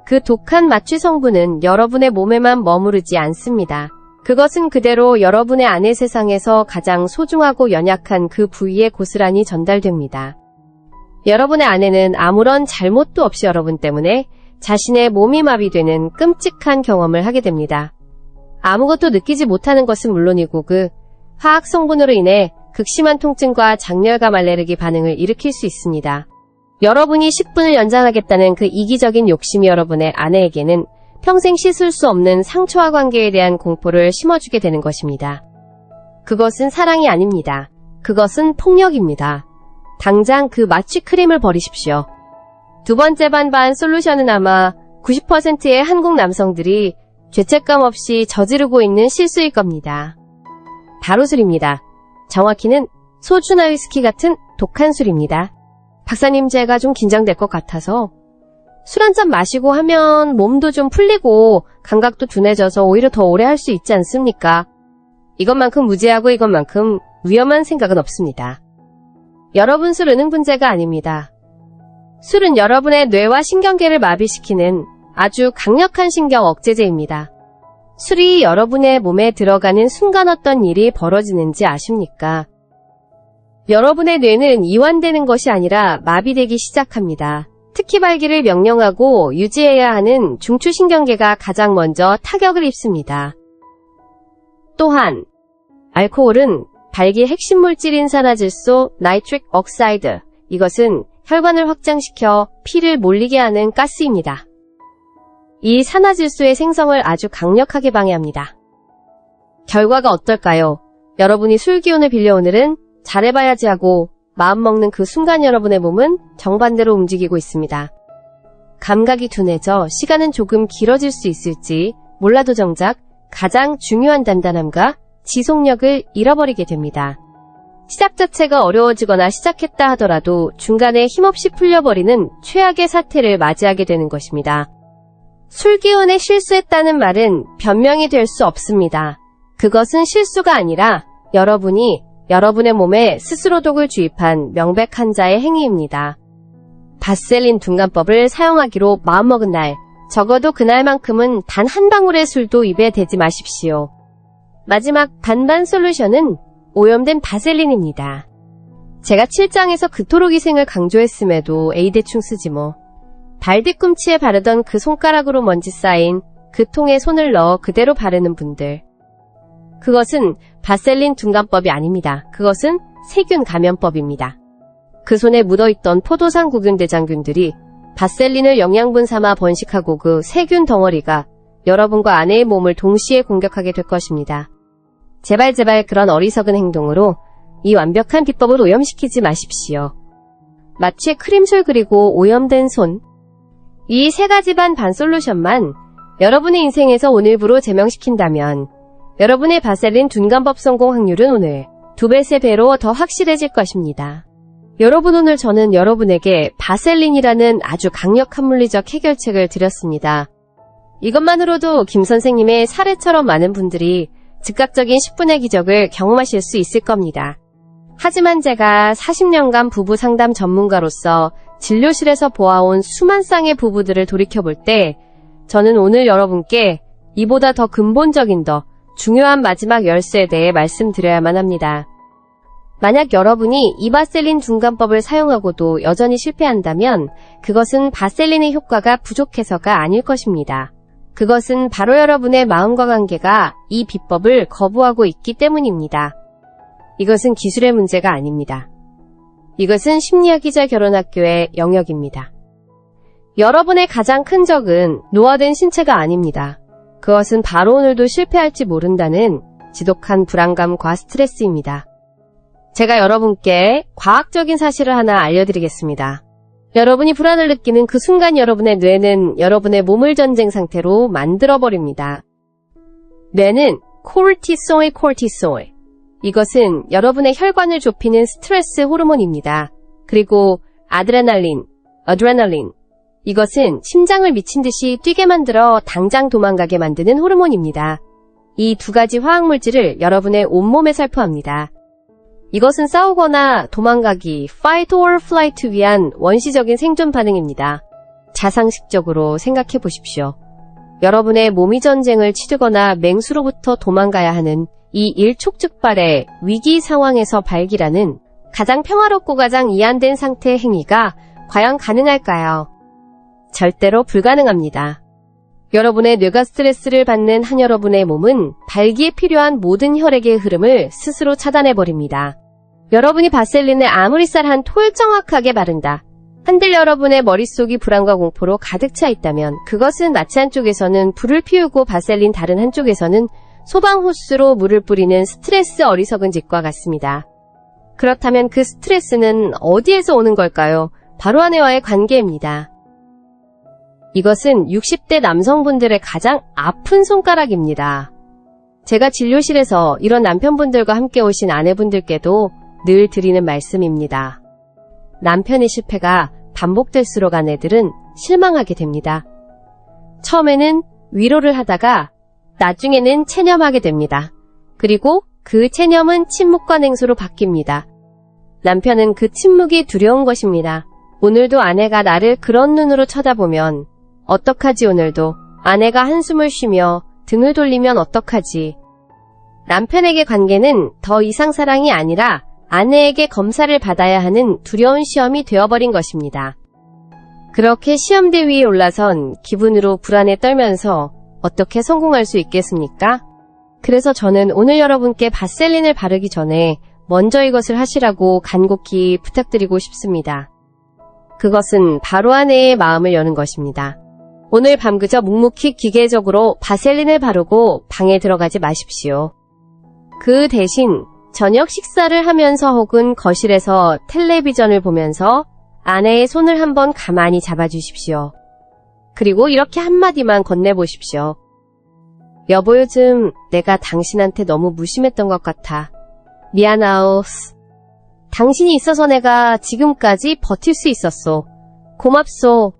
그 독한 마취 성분은 여러분의 몸에만 머무르지 않습니다. 그것은 그대로 여러분의 아내 세상에서 가장 소중하고 연약한 그 부위에 고스란히 전달됩니다. 여러분의 아내는 아무런 잘못도 없이 여러분 때문에 자신의 몸이 마비되는 끔찍한 경험을 하게 됩니다. 아무것도 느끼지 못하는 것은 물론이고 그 화학 성분으로 인해 극심한 통증과 장렬감 알레르기 반응을 일으킬 수 있습니다. 여러분이 10분을 연장하겠다는 그 이기적인 욕심이 여러분의 아내에게는 평생 씻을 수 없는 상처와 관계에 대한 공포를 심어주게 되는 것입니다. 그것은 사랑이 아닙니다. 그것은 폭력입니다. 당장 그 마취 크림을 버리십시오. 두 번째 반반 솔루션은 아마 90%의 한국 남성들이 죄책감 없이 저지르고 있는 실수일 겁니다. 바로 술입니다. 정확히는 소주나 위스키 같은 독한 술입니다. 박사님, 제가 좀 긴장될 것 같아서 술 한 잔 마시고 하면 몸도 좀 풀리고 감각도 둔해져서 오히려 더 오래 할 수 있지 않습니까? 이것만큼 무지하고 이것만큼 위험한 생각은 없습니다. 여러분, 술은 문제가 아닙니다. 술은 여러분의 뇌와 신경계를 마비시키는 아주 강력한 신경 억제제입니다. 술이 여러분의 몸에 들어가는 순간 어떤 일이 벌어지는지 아십니까? 여러분의 뇌는 이완되는 것이 아니라 마비되기 시작합니다. 특히 발기를 명령하고 유지해야 하는 중추신경계가 가장 먼저 타격을 입습니다. 또한 알코올은 발기 핵심 물질인 산화질소 나이트릭 억사이드, 이것은 혈관을 확장시켜 피를 몰리게 하는 가스입니다. 이 산화질소의 생성을 아주 강력하게 방해합니다. 결과가 어떨까요? 여러분이 술 기운을 빌려 오늘은 잘해봐야지 하고 마음먹는 그 순간 여러분의 몸은 정반대로 움직이고 있습니다. 감각이 둔해져 시간은 조금 길어질 수 있을지 몰라도 정작 가장 중요한 단단함과 지속력을 잃어버리게 됩니다. 시작 자체가 어려워지거나 시작했다 하더라도 중간에 힘없이 풀려버리는 최악의 사태를 맞이하게 되는 것입니다. 술기운에 실수했다는 말은 변명이 될 수 없습니다. 그것은 실수가 아니라 여러분이 여러분의 몸에 스스로 독을 주입한 명백한 자의 행위입니다. 바셀린 둔감법을 사용하기로 마음먹은 날, 적어도 그날만큼은 단 한 방울의 술도 입에 대지 마십시오. 마지막 반반 솔루션은 오염된 바셀린입니다. 제가 7장에서 그토록 희생을 강조했음에도 에이 대충 쓰지 뭐. 발 뒤꿈치에 바르던 그 손가락으로 먼지 쌓인 그 통에 손을 넣어 그대로 바르는 분들. 그것은 바셀린 둔감법이 아닙니다. 그것은 세균 감염법입니다. 그 손에 묻어있던 포도상 구균대장균들이 바셀린을 영양분 삼아 번식하고 그 세균 덩어리가 여러분과 아내의 몸을 동시에 공격하게 될 것입니다. 제발 그런 어리석은 행동으로 이 완벽한 비법을 오염시키지 마십시오. 마취의 크림술 그리고 오염된 손, 이 세 가지 반반 솔루션만 여러분의 인생에서 오늘부로 제명시킨다면 여러분의 바셀린 둔감법 성공 확률은 오늘 2배, 3배로 더 확실해질 것입니다. 여러분, 오늘 저는 여러분에게 바셀린이라는 아주 강력한 물리적 해결책을 드렸습니다. 이것만으로도 김 선생님의 사례처럼 많은 분들이 즉각적인 10분의 기적을 경험하실 수 있을 겁니다. 하지만 제가 40년간 부부 상담 전문가로서 진료실에서 보아온 수만 쌍의 부부들을 돌이켜볼 때 저는 오늘 여러분께 이보다 더 근본적인 더 중요한 마지막 열쇠에 대해 말씀드려야만 합니다. 만약 여러분이 이 바셀린 둔감법을 사용하고도 여전히 실패한다면 그것은 바셀린의 효과가 부족해서가 아닐 것입니다. 그것은 바로 여러분의 마음과 관계가 이 비법을 거부하고 있기 때문입니다. 이것은 기술의 문제가 아닙니다. 이것은 심리학이자 결혼학교의 영역입니다. 여러분의 가장 큰 적은 노화된 신체가 아닙니다. 그것은 바로 오늘도 실패할지 모른다는 지독한 불안감과 스트레스입니다. 제가 여러분께 과학적인 사실을 하나 알려드리겠습니다. 여러분이 불안을 느끼는 그 순간 여러분의 뇌는 여러분의 몸을 전쟁 상태로 만들어버립니다. 뇌는 코르티솔. 이것은 여러분의 혈관을 좁히는 스트레스 호르몬입니다. 그리고 아드레날린. 이것은 심장을 미친 듯이 뛰게 만들어 당장 도망가게 만드는 호르몬입니다. 이 두 가지 화학물질을 여러분의 온몸에 살포합니다. 이것은 싸우거나 도망가기, fight or flight 위한 원시적인 생존 반응입니다. 자상식적으로 생각해 보십시오. 여러분의 몸이 전쟁을 치르거나 맹수로부터 도망가야 하는 이 일촉즉발의 위기 상황에서 발기라는 가장 평화롭고 가장 이완된 상태의 행위가 과연 가능할까요? 절대로 불가능합니다. 여러분의 뇌가 스트레스를 받는 한 여러분의 몸은 발기에 필요한 모든 혈액의 흐름을 스스로 차단해버립니다. 여러분이 바셀린을 아무리 쌀한 톨 정확하게 바른다 한들 여러분의 머릿속이 불안과 공포로 가득 차 있다면 그것은 마치 한쪽에서는 불을 피우고 바셀린 다른 한쪽에서는 소방호스로 물을 뿌리는 스트레스 어리석은 짓과 같습니다. 그렇다면 그 스트레스는 어디에서 오는 걸까요? 바로 아내와의 관계입니다. 이것은 60대 남성분들의 가장 아픈 손가락입니다. 제가 진료실에서 이런 남편분들과 함께 오신 아내분들께도 늘 드리는 말씀입니다. 남편의 실패가 반복될수록 아내들은 실망하게 됩니다. 처음에는 위로를 하다가 나중에는 체념하게 됩니다. 그리고 그 체념은 침묵과 냉소로 바뀝니다. 남편은 그 침묵이 두려운 것입니다. 오늘도 아내가 나를 그런 눈으로 쳐다보면 어떡하지 오늘도 아내가 한숨을 쉬며 등을 돌리면 어떡하지. 남편에게 관계는 더 이상 사랑이 아니라 아내에게 검사를 받아야 하는 두려운 시험이 되어버린 것입니다. 그렇게 시험대 위에 올라선 기분으로 불안에 떨면서 어떻게 성공할 수 있겠습니까? 그래서 저는 오늘 여러분께 바셀린을 바르기 전에 먼저 이것을 하시라고 간곡히 부탁드리고 싶습니다. 그것은 바로 아내의 마음을 여는 것입니다. 오늘 밤 그저 묵묵히 기계적으로 바셀린을 바르고 방에 들어가지 마십시오. 그 대신 저녁 식사를 하면서 혹은 거실에서 텔레비전을 보면서 아내의 손을 한번 가만히 잡아주십시오. 그리고 이렇게 한마디만 건네보십시오. 여보, 요즘 내가 당신한테 너무 무심했던 것 같아. 미안하오. 당신이 있어서 내가 지금까지 버틸 수 있었소. 고맙소.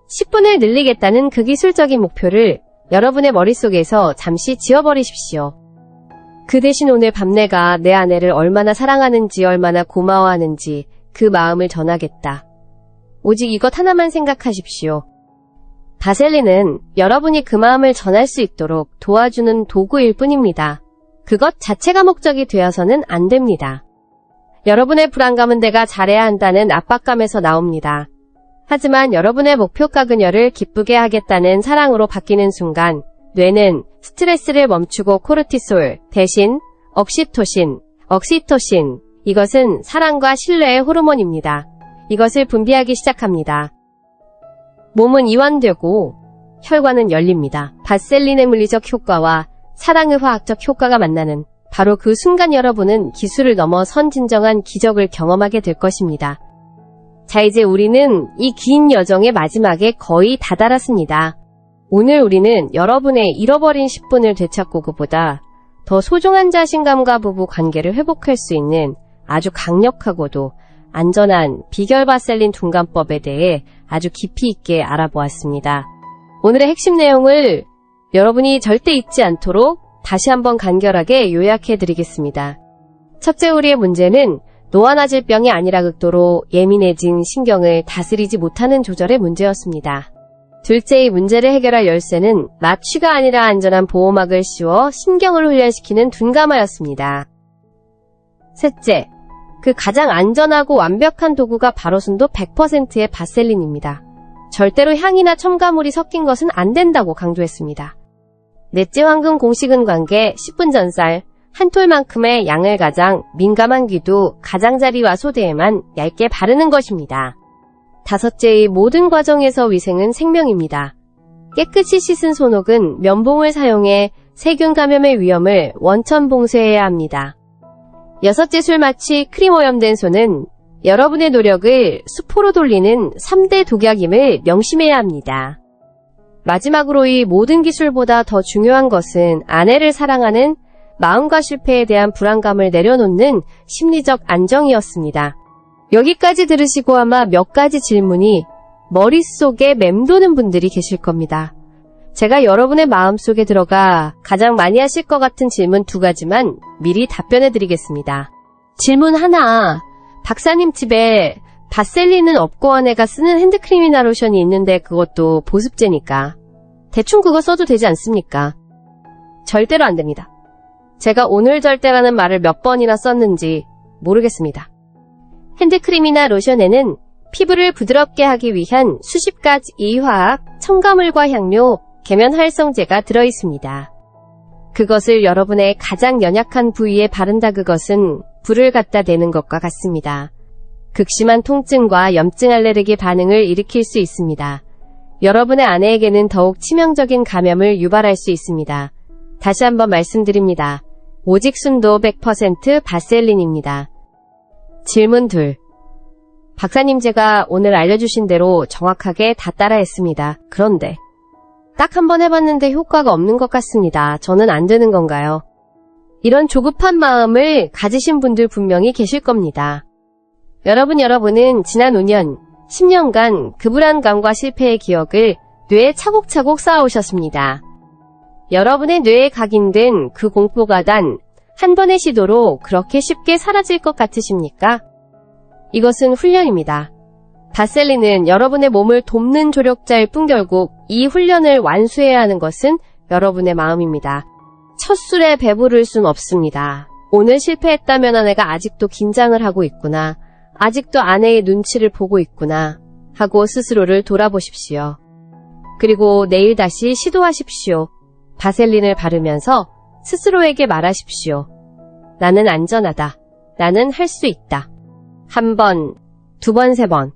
10분을 늘리겠다는 그 기술적인 목표를 여러분의 머릿속에서 잠시 지워버리십시오. 그 대신 오늘 밤 내가 내 아내를 얼마나 사랑하는지 얼마나 고마워하는지 그 마음을 전하겠다. 오직 이것 하나만 생각하십시오. 바셀린은 여러분이 그 마음을 전할 수 있도록 도와주는 도구일 뿐입니다. 그것 자체가 목적이 되어서는 안 됩니다. 여러분의 불안감은 내가 잘해야 한다는 압박감에서 나옵니다. 하지만 여러분의 목표가 그녀를 기쁘게 하겠다는 사랑으로 바뀌는 순간 뇌는 스트레스를 멈추고 코르티솔 대신 억시토신, 이것은 사랑과 신뢰의 호르몬입니다. 이것을 분비하기 시작합니다. 몸은 이완되고 혈관은 열립니다. 바셀린의 물리적 효과와 사랑의 화학적 효과가 만나는 바로 그 순간 여러분은 기술을 넘어선 진정한 기적을 경험하게 될 것입니다. 자, 이제 우리는 이 긴 여정의 마지막에 거의 다다랐습니다. 오늘 우리는 여러분의 잃어버린 10분을 되찾고 그보다 더 소중한 자신감과 부부 관계를 회복할 수 있는 아주 강력하고도 안전한 비결 바셀린 둔감법에 대해 아주 깊이 있게 알아보았습니다. 오늘의 핵심 내용을 여러분이 절대 잊지 않도록 다시 한번 간결하게 요약해 드리겠습니다. 첫째, 우리의 문제는 노안화질병이 아니라 극도로 예민해진 신경을 다스리지 못하는 조절의 문제였습니다. 둘째, 이 문제를 해결할 열쇠는 마취가 아니라 안전한 보호막을 씌워 신경을 훈련시키는 둔감화였습니다. 셋째, 그 가장 안전하고 완벽한 도구가 바로 순도 100%의 바셀린입니다. 절대로 향이나 첨가물이 섞인 것은 안 된다고 강조했습니다. 넷째, 황금 공식은 관계 10분 전쌀, 한 톨만큼의 양을 가장 민감한 귀도 가장자리와 소대에만 얇게 바르는 것입니다. 다섯째, 이 모든 과정에서 위생은 생명입니다. 깨끗이 씻은 손옥은 면봉을 사용해 세균 감염의 위험을 원천 봉쇄해야 합니다. 여섯째, 술 마취 크림 오염된 손은 여러분의 노력을 수포로 돌리는 3대 독약임을 명심해야 합니다. 마지막으로 이 모든 기술보다 더 중요한 것은 아내를 사랑하는 마음과 실패에 대한 불안감을 내려놓는 심리적 안정이었습니다. 여기까지 들으시고 아마 몇 가지 질문이 머릿속에 맴도는 분들이 계실 겁니다. 제가 여러분의 마음속에 들어가 가장 많이 하실 것 같은 질문 2가지만 미리 답변해 드리겠습니다. 질문 하나, 박사님 집에 바셀린은 없고 아내가 쓰는 핸드크림이나 로션이 있는데 그것도 보습제니까 대충 그거 써도 되지 않습니까? 절대로 안 됩니다. 제가 오늘 절대라는 말을 몇 번이나 썼는지 모르겠습니다. 핸드크림이나 로션에는 피부를 부드럽게 하기 위한 수십 가지 이화학, 첨가물과 향료, 계면 활성제가 들어있습니다. 그것을 여러분의 가장 연약한 부위에 바른다 그것은 불을 갖다 대는 것과 같습니다. 극심한 통증과 염증 알레르기 반응을 일으킬 수 있습니다. 여러분의 아내에게는 더욱 치명적인 감염을 유발할 수 있습니다. 다시 한번 말씀드립니다. 오직 순도 100% 바셀린입니다. 질문 2. 박사님, 제가 오늘 알려주신 대로 정확하게 다 따라했습니다. 그런데 딱 한 번 해봤는데 효과가 없는 것 같습니다. 저는 안 되는 건가요? 이런 조급한 마음을 가지신 분들 분명히 계실 겁니다. 여러분은 지난 5년, 10년간 그 불안감과 실패의 기억을 뇌에 차곡차곡 쌓아오셨습니다. 여러분의 뇌에 각인된 그 공포가 단 한 번의 시도로 그렇게 쉽게 사라질 것 같으십니까? 이것은 훈련입니다. 바셀린은 여러분의 몸을 돕는 조력자일 뿐 결국 이 훈련을 완수해야 하는 것은 여러분의 마음입니다. 첫 술에 배부를 순 없습니다. 오늘 실패했다면 아내가 아직도 긴장을 하고 있구나. 아직도 아내의 눈치를 보고 있구나. 하고 스스로를 돌아보십시오. 그리고 내일 다시 시도하십시오. 바셀린을 바르면서 스스로에게 말하십시오. 나는 안전하다. 나는 할 수 있다. 1번, 2번, 3번.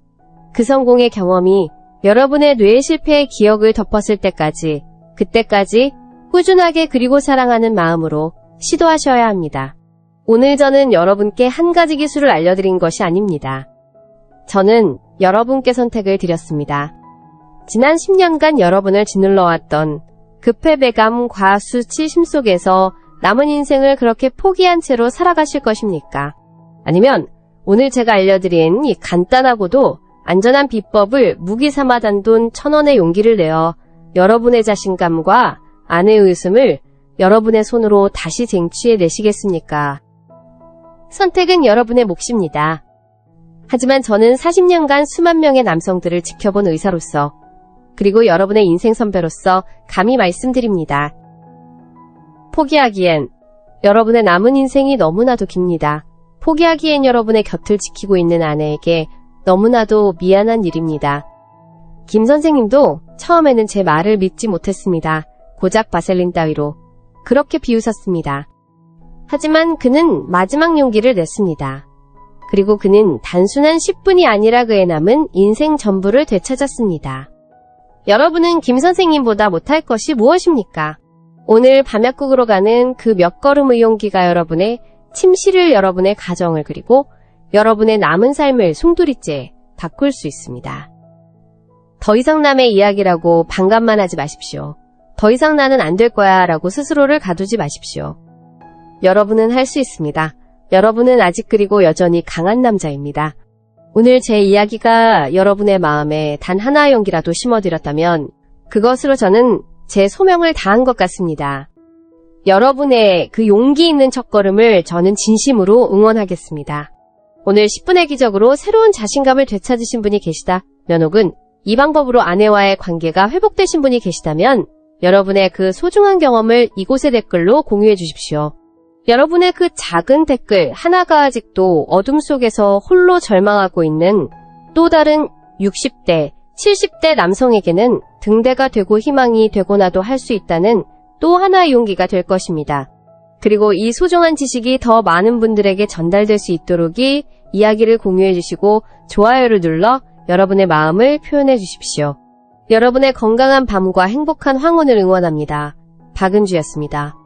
그 성공의 경험이 여러분의 뇌의 실패의 기억을 덮었을 때까지, 그때까지 꾸준하게 그리고 사랑하는 마음으로 시도하셔야 합니다. 오늘 저는 여러분께 한 가지 기술을 알려드린 것이 아닙니다. 저는 여러분께 선택을 드렸습니다. 지난 10년간 여러분을 짓눌러왔던 급회배감, 과수치, 심 속에서 남은 인생을 그렇게 포기한 채로 살아가실 것입니까? 아니면 오늘 제가 알려드린 이 간단하고도 안전한 비법을 무기 삼아 단돈 1,000원의 용기를 내어 여러분의 자신감과 아내의 웃음을 여러분의 손으로 다시 쟁취해 내시겠습니까? 선택은 여러분의 몫입니다. 하지만 저는 40년간 수만 명의 남성들을 지켜본 의사로서, 그리고 여러분의 인생 선배로서 감히 말씀드립니다. 포기하기엔 여러분의 남은 인생이 너무나도 깁니다. 포기하기엔 여러분의 곁을 지키고 있는 아내에게 너무나도 미안한 일입니다. 김 선생님도 처음에는 제 말을 믿지 못했습니다. 고작 바셀린 따위로 그렇게 비웃었습니다. 하지만 그는 마지막 용기를 냈습니다. 그리고 그는 단순한 10분이 아니라 그의 남은 인생 전부를 되찾았습니다. 여러분은 김 선생님보다 못할 것이 무엇입니까? 오늘 밤약국으로 가는 그 몇 걸음의 용기가 여러분의 침실을, 여러분의 가정을, 그리고 여러분의 남은 삶을 송두리째 바꿀 수 있습니다. 더 이상 남의 이야기라고 반감만 하지 마십시오. 더 이상 나는 안 될 거야 라고 스스로를 가두지 마십시오. 여러분은 할 수 있습니다. 여러분은 아직 그리고 여전히 강한 남자입니다. 오늘 제 이야기가 여러분의 마음에 단 하나의 용기라도 심어드렸다면 그것으로 저는 제 소명을 다한 것 같습니다. 여러분의 그 용기 있는 첫걸음을 저는 진심으로 응원하겠습니다. 오늘 10분의 기적으로 새로운 자신감을 되찾으신 분이 계시다면 혹은 이 방법으로 아내와의 관계가 회복되신 분이 계시다면 여러분의 그 소중한 경험을 이곳의 댓글로 공유해 주십시오. 여러분의 그 작은 댓글 하나가 아직도 어둠 속에서 홀로 절망하고 있는 또 다른 60대, 70대 남성에게는 등대가 되고 희망이 되고나도 할 수 있다는 또 하나의 용기가 될 것입니다. 그리고 이 소중한 지식이 더 많은 분들에게 전달될 수 있도록이 이야기를 공유해 주시고 좋아요를 눌러 여러분의 마음을 표현해 주십시오. 여러분의 건강한 밤과 행복한 황혼을 응원합니다. 박은주였습니다.